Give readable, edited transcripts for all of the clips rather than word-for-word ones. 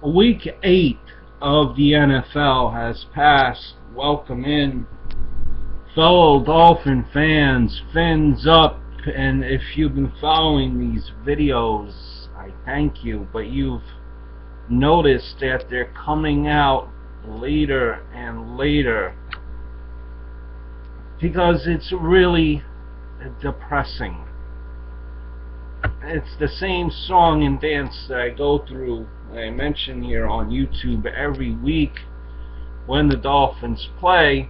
Week 8 of the NFL has passed. Welcome in, fellow Dolphin fans, fins up, and if you've been following these videos, I thank you, but you've noticed that they're coming out later and later because it's really depressing. It's the same song and dance that I go through, I mention here on YouTube every week when the Dolphins play.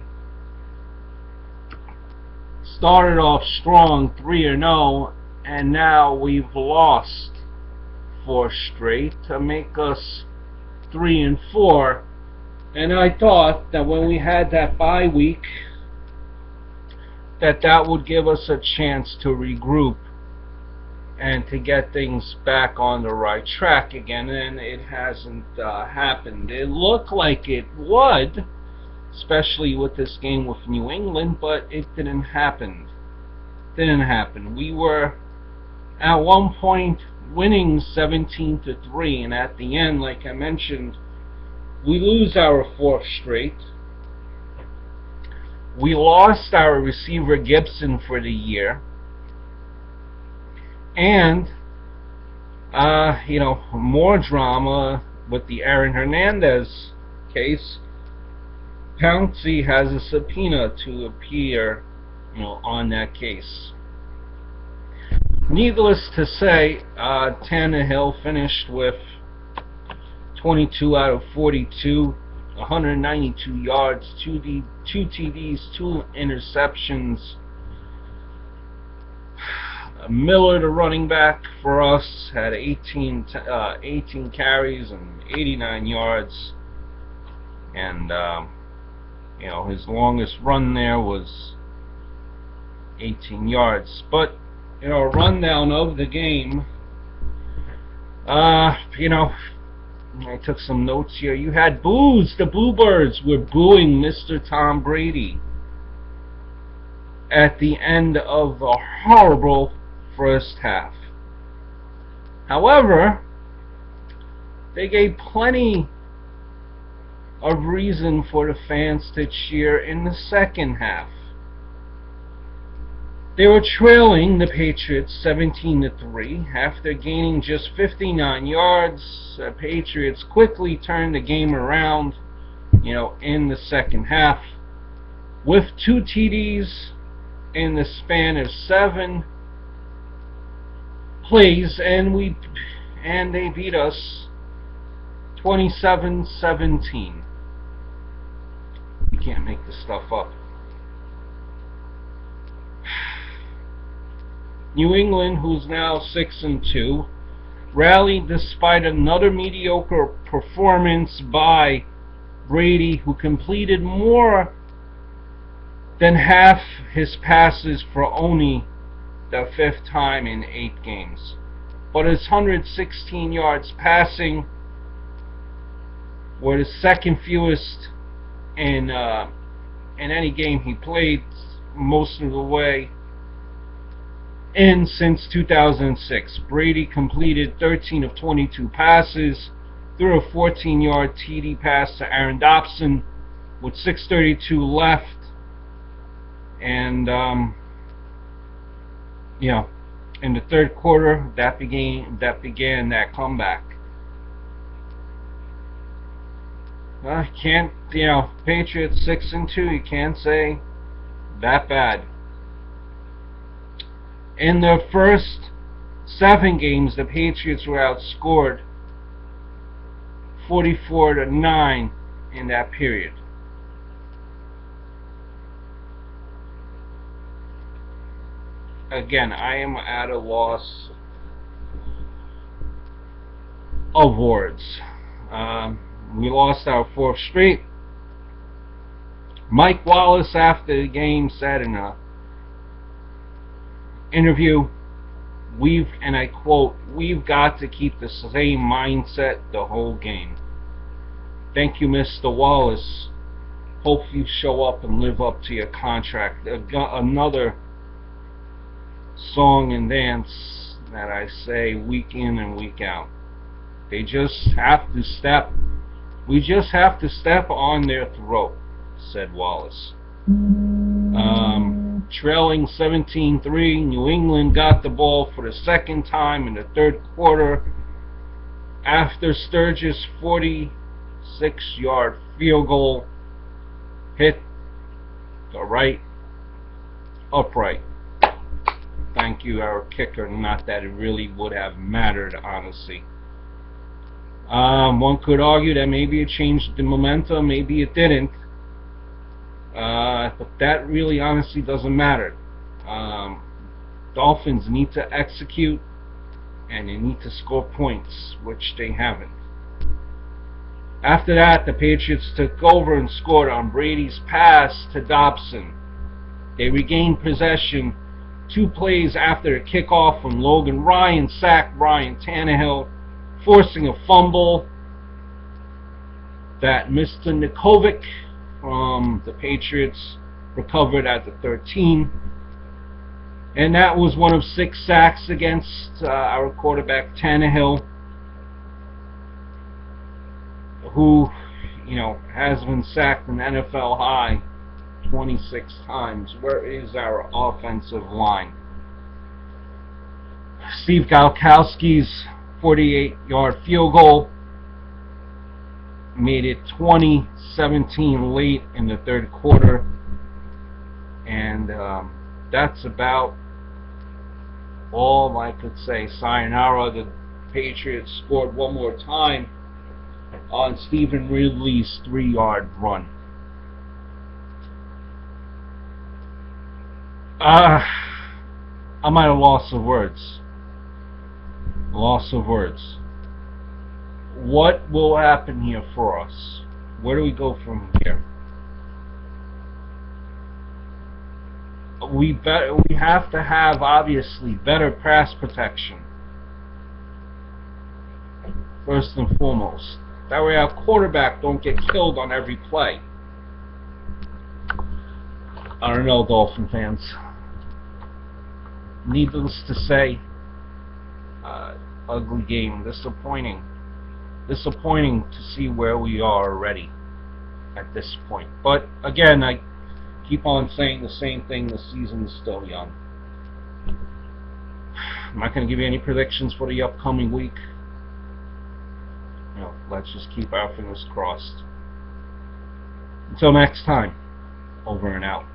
Started off strong, 3-0, and now we've lost 4 straight to make us 3-4. And I thought that when we had that bye week, that would give us a chance to regroup and to get things back on the right track again, and it hasn't happened. It looked like it would, especially with this game with New England, but it didn't happen. We were at one point winning 17-3, and at the end, like I mentioned, we lose our 4th straight. We lost our receiver Gibson for the year. And, more drama with the Aaron Hernandez case. Pouncey has a subpoena to appear, on that case. Needless to say, Tannehill finished with 22 out of 42, 192 yards, 2 TDs, 2 interceptions. Miller, the running back for us, had 18 carries and 89 yards, and his longest run there was 18 yards. But a rundown of the game. I took some notes here. You had boos. The Boo Birds were booing Mr. Tom Brady at the end of the horrible first half. However, they gave plenty of reason for the fans to cheer in the second half. They were trailing the Patriots 17-3 after gaining just 59 yards. The Patriots quickly turned the game around, in the second half with 2 TDs in the span of 7 plays, and they beat us 27-17. You can't make this stuff up. New England, who's now 6-2, rallied despite another mediocre performance by Brady, who completed more than half his passes for only the 5th time in 8 games. But his 116 yards passing were the 2nd fewest in any game he played, most of the way in since 2006. Brady completed 13 of 22 passes, threw a 14-yard TD pass to Aaron Dobson with 6:32 left, and in the 3rd quarter, that began that comeback. Patriots 6-2. You can't say that bad. In their first 7 games, the Patriots were outscored 44-9 in that period. Again, I am at a loss of words. We lost our 4th straight. Mike Wallace, after the game, said in an interview, and I quote, "We've got to keep the same mindset the whole game. Thank you, Mr. Wallace. Hope you show up and live up to your contract." Another song and dance that I say week in and week out. They just have to step. We just have to step on their throat, said Wallace. Trailing 17-3, New England got the ball for the second time in the third quarter after Sturgis' 46-yard field goal hit the right upright. Thank you, our kicker. Not that it really would have mattered, honestly. One could argue that maybe it changed the momentum, maybe it didn't. But that really honestly doesn't matter. Dolphins need to execute, and they need to score points, which they haven't. After that, the Patriots took over and scored on Brady's pass to Dobson. They regained possession 2 plays after a kickoff from Logan Ryan sacked Ryan Tannehill, forcing a fumble that Mr. Nikovic from the Patriots recovered at the 13. And that was one of 6 sacks against our quarterback Tannehill, who, has been sacked an NFL high 26 times. Where is our offensive line? Steve Gałkowski's 48-yard field goal made it 20-17 late in the third quarter, and that's about all I could say. Sayonara. The Patriots scored one more time on Stephen Ridley's 3-yard run. I'm at a loss of words. What will happen here for us? Where do we go from here? We have to have, obviously, better pass protection, first and foremost. That way our quarterback don't get killed on every play. I don't know, Dolphin fans. Needless to say, ugly game, disappointing to see where we are already at this point. But again, I keep on saying the same thing, the season is still young. I'm not going to give you any predictions for the upcoming week. Let's just keep our fingers crossed. Until next time, over and out.